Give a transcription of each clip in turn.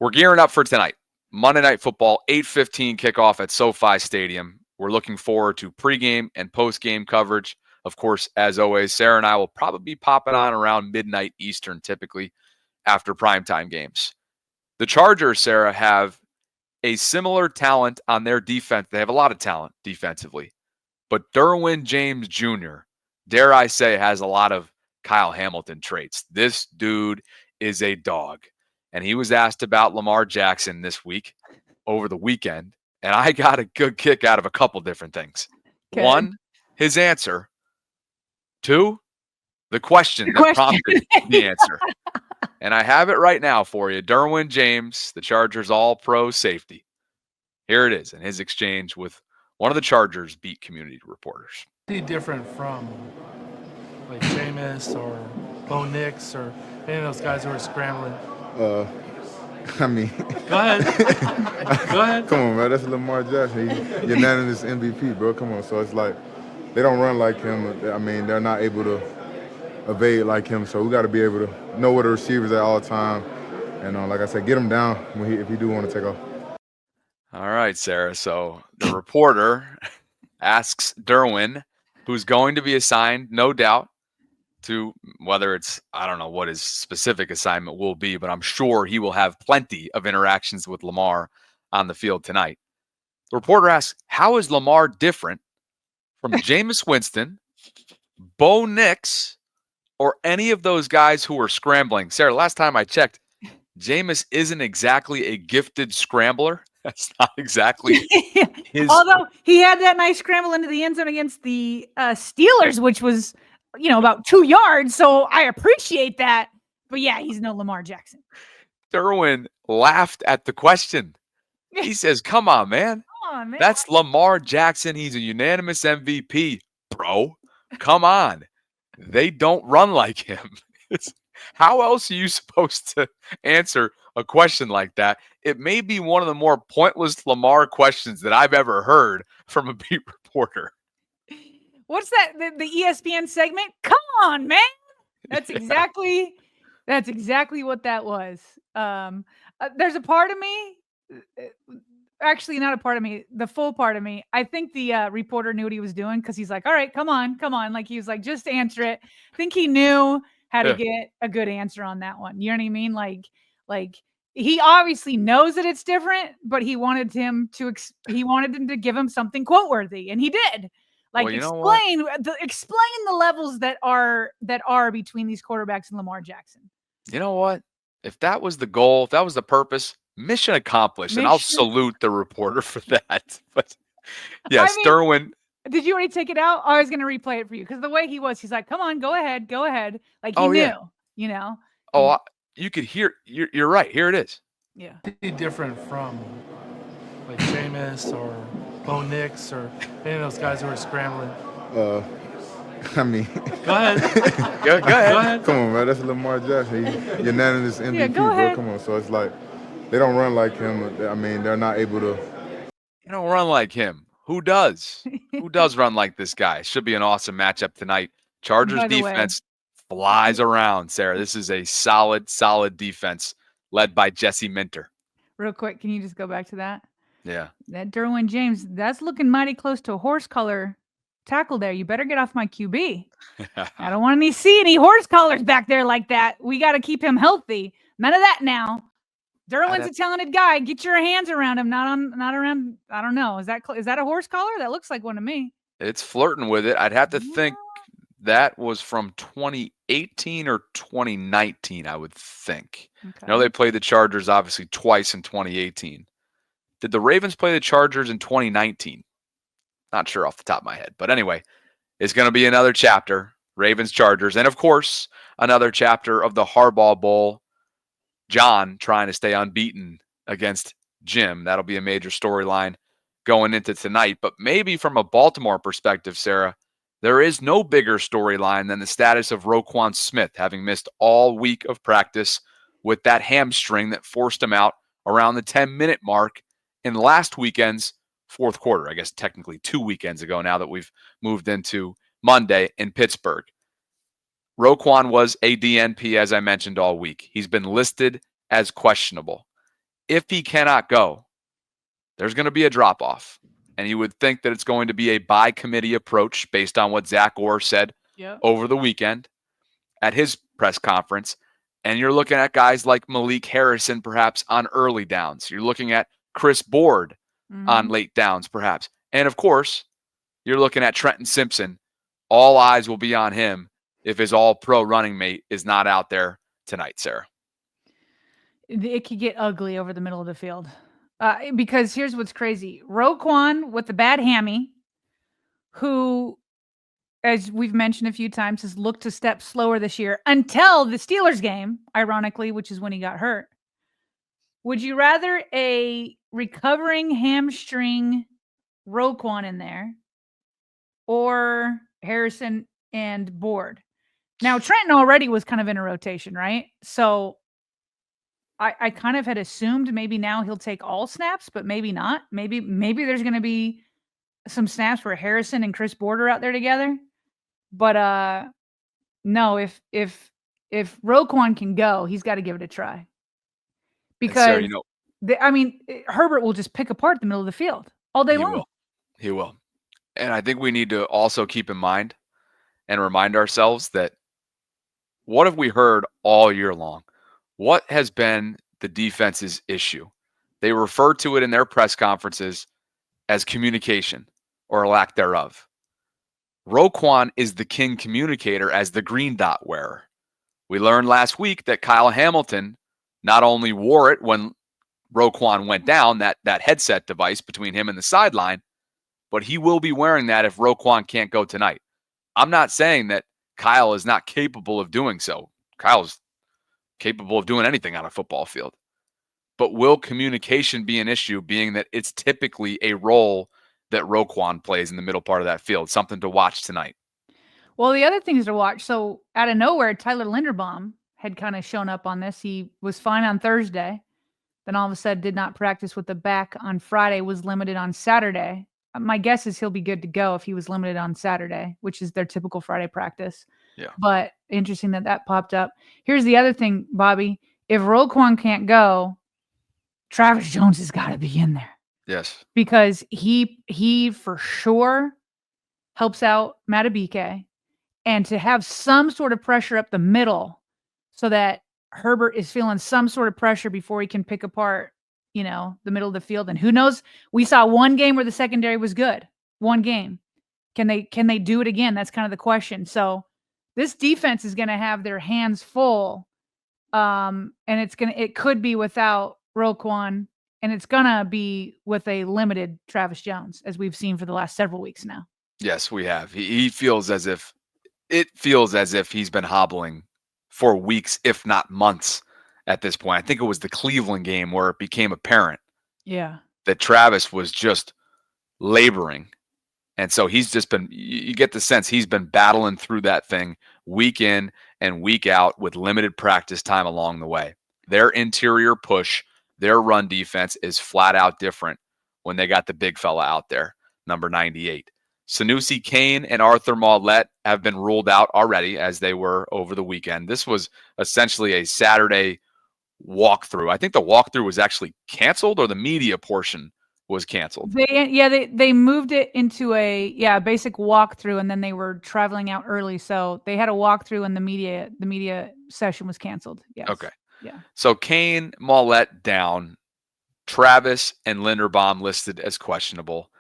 We're gearing up for tonight. Monday Night Football, 8:15 kickoff at SoFi Stadium. We're looking forward to pregame and postgame coverage. Of course, as always, Sarah and I will probably be popping on around midnight Eastern, typically after primetime games. The Chargers, Sarah, have a similar talent on their defense. They have a lot of talent defensively. But Derwin James Jr., dare I say, has a lot of Kyle Hamilton traits. This dude is a dog. And he was asked about Lamar Jackson this week, over the weekend, and I got a good kick out of a couple different things. Okay. One, his answer. Two, the question that prompted the answer. And I have it right now for you. Derwin James, the Chargers all-pro safety. Here it is in his exchange with one of the Chargers beat community reporters. Pretty different from like Jameis or Bo Nix or any of those guys who are scrambling. I mean, Go ahead. Go ahead. come on, man. That's Lamar Jackson. He's unanimous MVP, bro. Come on. So it's like they don't run like him. I mean, they're not able to evade like him. So we got to be able to know where the receivers at all time. And like I said, get him down if he do want to take off. All right, Sarah. So the reporter asks Derwin, who's going to be assigned, no doubt, to whether it's, I don't know what his specific assignment will be, but I'm sure he will have plenty of interactions with Lamar on the field tonight. The reporter asks, how is Lamar different from Jameis Winston, Bo Nix, or any of those guys who are scrambling? Sarah, last time I checked, Jameis isn't exactly a gifted scrambler. That's not exactly his. Although he had that nice scramble into the end zone against the Steelers, which was, about 2 yards. So I appreciate that. But yeah, he's no Lamar Jackson. Derwin laughed at the question. He says, come on, man. Come on, man. That's Lamar Jackson. He's a unanimous MVP, bro. Come on. They don't run like him. How else are you supposed to answer a question like that? It may be one of the more pointless Lamar questions that I've ever heard from a beat reporter. What's that? The ESPN segment? Come on, man. That's exactly what that was. There's a part of me, actually not a part of me, the full part of me. I think the reporter knew what he was doing because he's like, all right, come on. Like he was like, just answer it. I think he knew how to get a good answer on that one. You know what I mean? Like he obviously knows that it's different, but he wanted him to give him something quote worthy, and he did. Like, well, explain the levels that are between these quarterbacks and Lamar Jackson. You know what? If that was the goal, if that was the purpose, mission accomplished. And I'll salute the reporter for that. But yes, Derwin. Did you already take it out? I was going to replay it for you because the way he was, he's like, come on, go ahead. Like he knew, Oh, you could hear. You're right. Here it is. Yeah. Pretty different from like Jameis or Bo Nix or any of those guys who are scrambling. I mean, Go ahead. Go ahead. Go ahead. come on, man. That's Lamar Jackson. He's unanimous MVP, go bro. ahead. Come on. So it's like they don't run like him. I mean, they're not able to. You don't run like him. Who does? Who does run like this guy? Should be an awesome matchup tonight. Chargers defense flies around, Sarah. This is a solid defense led by Jesse Minter. Real quick, can you just go back to that? Yeah. That Derwin James, that's looking mighty close to a horse collar tackle there. You better get off my QB. I don't want to see any horse collars back there like that. We got to keep him healthy. None of that now. Derwin's a talented guy. Get your hands around him, not around. I don't know. Is that a horse collar? That looks like one to me. It's flirting with it. I'd have to think that was from 2018 or 2019, I would think. Okay. They played the Chargers obviously twice in 2018. Did the Ravens play the Chargers in 2019? Not sure off the top of my head. But anyway, it's going to be another chapter, Ravens-Chargers. And, of course, another chapter of the Harbaugh Bowl. John trying to stay unbeaten against Jim. That'll be a major storyline going into tonight. But maybe from a Baltimore perspective, Sarah, there is no bigger storyline than the status of Roquan Smith having missed all week of practice with that hamstring that forced him out around the 10-minute mark in last weekend's fourth quarter. I guess technically 2 weekends ago now that we've moved into Monday in Pittsburgh. Roquan was a DNP, as I mentioned, all week. He's been listed as questionable. if he cannot go, there's going to be a drop-off. And you would think that it's going to be a by-committee approach based on what Zach Orr said over the weekend at his press conference. And you're looking at guys like Malik Harrison, perhaps on early downs. You're looking at Chris Board on late downs, perhaps. And, of course, you're looking at Trenton Simpson. All eyes will be on him if his all-pro running mate is not out there tonight, Sarah. It could get ugly over the middle of the field. Because here's what's crazy. Roquan with the bad hammy, who, as we've mentioned a few times, has looked a step slower this year until the Steelers game, ironically, which is when he got hurt. Would you rather a recovering hamstring Roquan in there or Harrison and Board? Now, Trenton already was kind of in a rotation, right? So I kind of had assumed maybe now he'll take all snaps, but maybe not. Maybe there's going to be some snaps where Harrison and Chris Board are out there together. But no, if Roquan can go, he's got to give it a try. Because Sarah, Herbert will just pick apart the middle of the field all day long. He will. And I think we need to also keep in mind and remind ourselves that what have we heard all year long? What has been the defense's issue? They refer to it in their press conferences as communication or lack thereof. Roquan is the king communicator as the green dot wearer. We learned last week that Kyle Hamilton not only wore it when Roquan went down, that headset device between him and the sideline, but he will be wearing that if Roquan can't go tonight. I'm not saying that Kyle is not capable of doing so. Kyle's capable of doing anything on a football field. But will communication be an issue, being that it's typically a role that Roquan plays in the middle part of that field? Something to watch tonight. Well, the other things to watch, so out of nowhere, Tyler Linderbaum had kind of shown up on this. He was fine on Thursday. Then all of a sudden did not practice with the back on Friday, was limited on Saturday. My guess is he'll be good to go if he was limited on Saturday, which is their typical Friday practice. Yeah. But interesting that popped up. Here's the other thing, Bobby. If Roquan can't go, Travis Jones has got to be in there. Yes. Because he for sure helps out Matabike, and to have some sort of pressure up the middle so that Herbert is feeling some sort of pressure before he can pick apart, the middle of the field. And who knows? We saw one game where the secondary was good. One game. Can they do it again? That's kind of the question. So this defense is going to have their hands full. And it could be without Roquan, and it's going to be with a limited Travis Jones, as we've seen for the last several weeks now. Yes, we have. He feels as if he's been hobbling for weeks, if not months at this point. I think it was the Cleveland game where it became apparent that Travis was just laboring. And so he's just been, you get the sense he's been battling through that thing week in and week out with limited practice time along the way. Their interior push, their run defense is flat out different when they got the big fella out there, number 98. Sanusi Kane and Arthur Maulette have been ruled out already, as they were over the weekend. This was essentially a Saturday walkthrough. I think the walkthrough was actually canceled, or the media portion was canceled. They moved it into a basic walkthrough, and then they were traveling out early, so they had a walkthrough, and the media session was canceled. Yes. Okay. Yeah. So Kane, Maulette down, Travis and Linderbaum listed as questionable.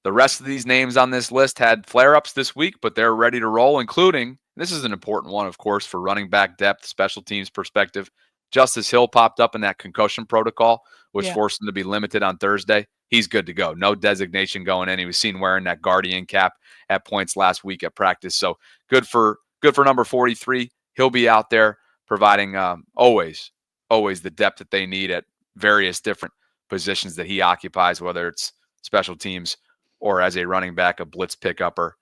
The rest of these names on this list had flare-ups this week, but they're ready to roll, including, this is an important one, of course, for running back depth, special teams perspective. Justice Hill popped up in that concussion protocol, which forced him to be limited on Thursday. He's good to go. No designation going in. He was seen wearing that Guardian cap at points last week at practice. So good for number 43. He'll be out there providing always the depth that they need at various different positions that he occupies, whether it's special teams or as a running back, a blitz pickup, or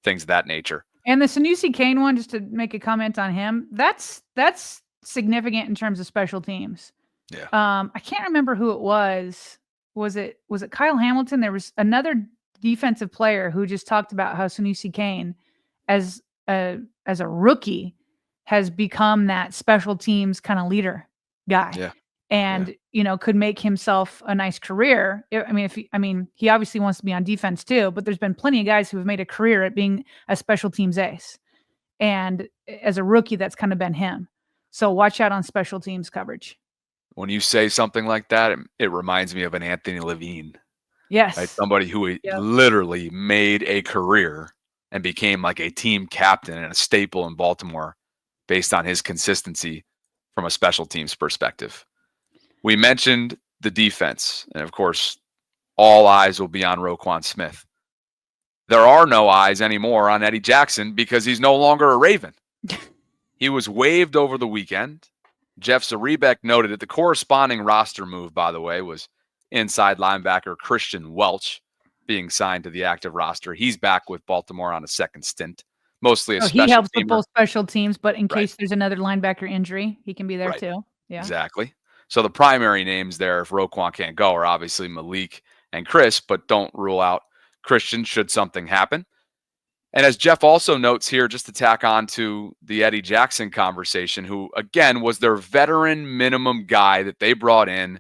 things of that nature. And the Sanusi Kane one, just to make a comment on him, that's significant in terms of special teams. Yeah. I can't remember who it was. Was it Kyle Hamilton? There was another defensive player who just talked about how Sanusi Kane, as a rookie, has become that special teams kind of leader guy. Yeah. and could make himself a nice career. He obviously wants to be on defense too, but there's been plenty of guys who have made a career at being a special teams ace. And as a rookie, that's kind of been him. So watch out on special teams coverage. When you say something like that, it reminds me of an Anthony Levine. Yes. Right? Somebody who literally made a career and became like a team captain and a staple in Baltimore based on his consistency from a special teams perspective. We mentioned the defense, and of course, all eyes will be on Roquan Smith. There are no eyes anymore on Eddie Jackson because he's no longer a Raven. He was waived over the weekend. Jeff Zarebek noted that the corresponding roster move, by the way, was inside linebacker Christian Welch being signed to the active roster. He's back with Baltimore on a second stint, mostly a special teamer. He helps with both special teams, but in case there's another linebacker injury, he can be there too. Yeah, exactly. So the primary names there, if Roquan can't go, are obviously Malik and Chris, but don't rule out Christian should something happen. And as Jeff also notes here, just to tack on to the Eddie Jackson conversation, who, again, was their veteran minimum guy that they brought in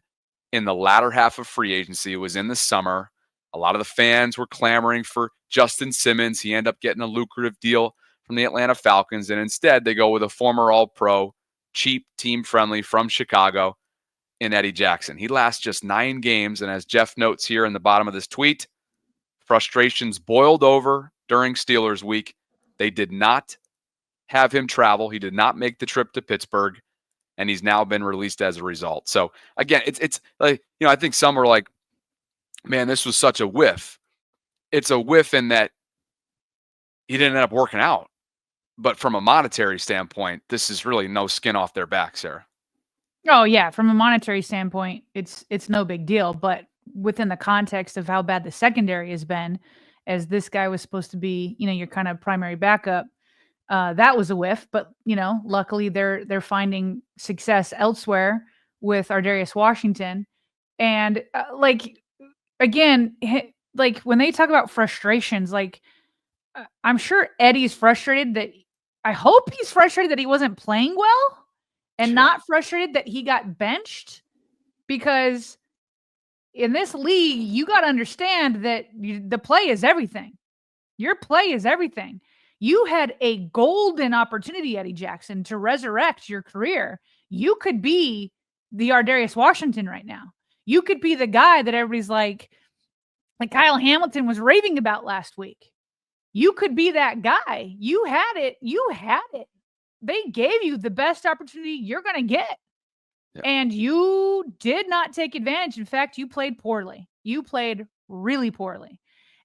the latter half of free agency. It was in the summer. A lot of the fans were clamoring for Justin Simmons. He ended up getting a lucrative deal from the Atlanta Falcons, and instead they go with a former All-Pro, cheap, team-friendly from Chicago in Eddie Jackson. He lasts just 9 games, and as Jeff notes here in the bottom of this tweet, frustrations boiled over during Steelers week. They did not have him travel. He did not make the trip to Pittsburgh, and he's now been released as a result. So again, it's like, I think some were like, man, this was such a whiff. It's a whiff in that he didn't end up working out. But from a monetary standpoint, this is really no skin off their back, Sarah. Oh yeah, from a monetary standpoint, it's no big deal. But within the context of how bad the secondary has been, as this guy was supposed to be, your kind of primary backup, that was a whiff. But luckily they're finding success elsewhere with Ardarius Washington, and again, like when they talk about frustrations, I'm sure Eddie's frustrated that. I hope he's frustrated that he wasn't playing well, and not frustrated that he got benched, because in this league, you got to understand that the play is everything. Your play is everything. You had a golden opportunity, Eddie Jackson, to resurrect your career. You could be the Ardarius Washington right now. You could be the guy that everybody's like Kyle Hamilton was raving about last week. You could be that guy. You had it. They gave you the best opportunity you're going to get. Yep. And you did not take advantage. In fact, you played poorly. You played really poorly.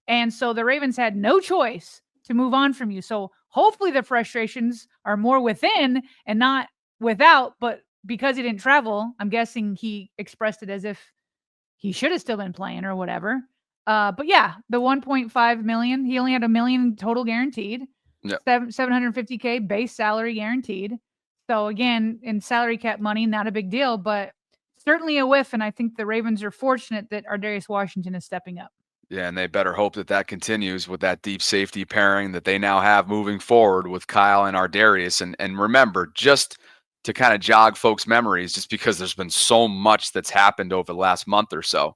And so the Ravens had no choice to move on from you. So hopefully the frustrations are more within and not without. But because he didn't travel, I'm guessing he expressed it as if he should have still been playing or whatever. But yeah, the 1.5 million, he only had $1 million total guaranteed. Yep. $750K base salary guaranteed. So again, in salary cap money, not a big deal, but certainly a whiff. And I think the Ravens are fortunate that Ardarius Washington is stepping up. Yeah, and they better hope that continues with that deep safety pairing that they now have moving forward with Kyle and Ardarius. And remember, just to kind of jog folks' memories, just because there's been so much that's happened over the last month or so,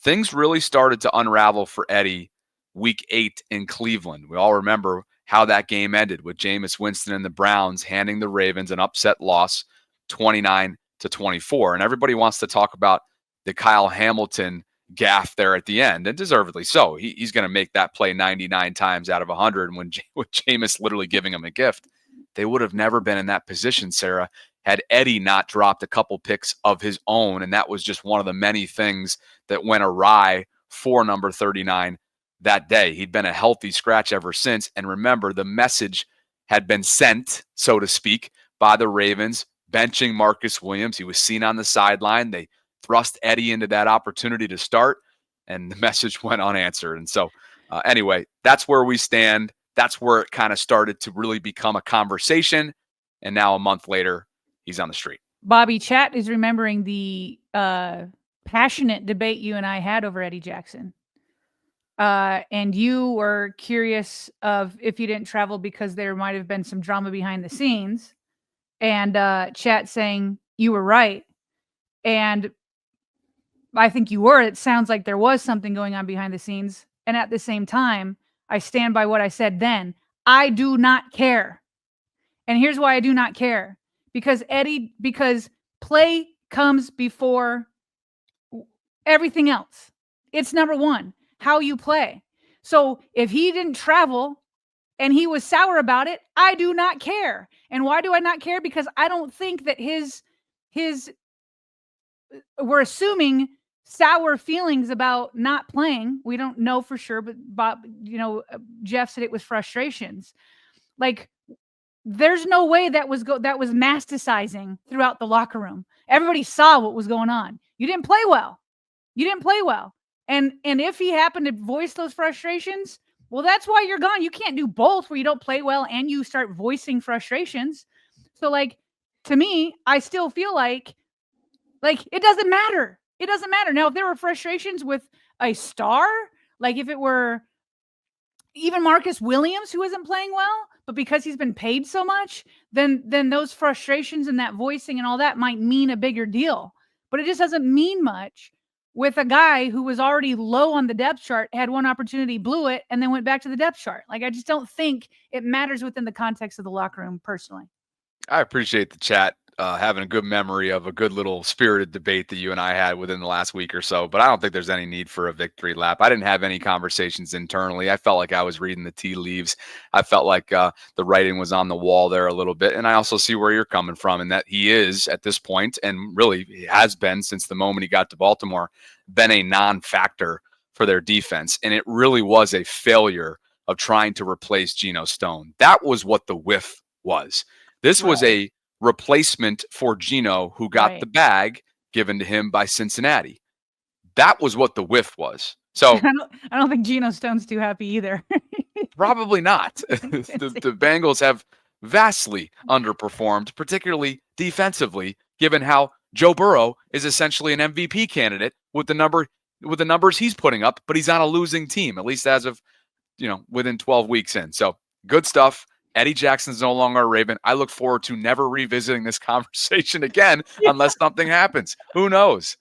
things really started to unravel for Eddie week 8 in Cleveland. We all remember how that game ended with Jameis Winston and the Browns handing the Ravens an upset loss 29-24. And everybody wants to talk about the Kyle Hamilton gaffe there at the end, and deservedly so. He's going to make that play 99 times out of 100 when with Jameis literally giving him a gift. They would have never been in that position, Sarah, had Eddie not dropped a couple picks of his own, and that was just one of the many things that went awry for number 39 that day. He'd been a healthy scratch ever since, and remember, the message had been sent, so to speak, by the Ravens, benching Marcus Williams. He was seen on the sideline. They thrust Eddie into that opportunity to start, and the message went unanswered. And so anyway, that's where we stand. That's where it kind of started to really become a conversation, and now a month later, he's on the street. Bobby, chat is remembering the passionate debate you and I had over Eddie Jackson. And you were curious of if you didn't travel because there might have been some drama behind the scenes. And chat saying you were right. And I think you were. It sounds like there was something going on behind the scenes. And at the same time, I stand by what I said then. I do not care. And here's why I do not care. Because play comes before everything else. It's number one, how you play. So if he didn't travel and he was sour about it, I do not care. And why do I not care? Because I don't think that we're assuming sour feelings about not playing. We don't know for sure, but Bob, Jeff said it was frustrations. Like, there's no way that was masticizing throughout the locker room. Everybody saw what was going on. You didn't play well. And if he happened to voice those frustrations, well, that's why you're gone. You can't do both, where you don't play well and you start voicing frustrations. So, like, to me, I still feel like it doesn't matter. It doesn't matter. Now, if there were frustrations with a star, like if it were even Marcus Williams, who isn't playing well, but because he's been paid so much, then those frustrations and that voicing and all that might mean a bigger deal. But it just doesn't mean much with a guy who was already low on the depth chart, had one opportunity, blew it, and then went back to the depth chart. Like, I just don't think it matters within the context of the locker room, personally. I appreciate the chat. Having a good memory of a good little spirited debate that you and I had within the last week or so, but I don't think there's any need for a victory lap. I didn't have any conversations internally. I felt like I was reading the tea leaves. I felt like the writing was on the wall there a little bit. And I also see where you're coming from, and that he is at this point, and really has been since the moment he got to Baltimore, been a non-factor for their defense. And it really was a failure of trying to replace Geno Stone. That was what the whiff was. This was a replacement for Geno, who got the bag given to him by Cincinnati. That was what the whiff was. So I don't think Geno Stone's too happy either. Probably not. The Bengals have vastly underperformed, particularly defensively, given how Joe Burrow is essentially an MVP candidate with the numbers he's putting up, but he's on a losing team, at least as of within 12 weeks in. So good stuff. Eddie Jackson's no longer a Raven. I look forward to never revisiting this conversation again unless something happens. Who knows?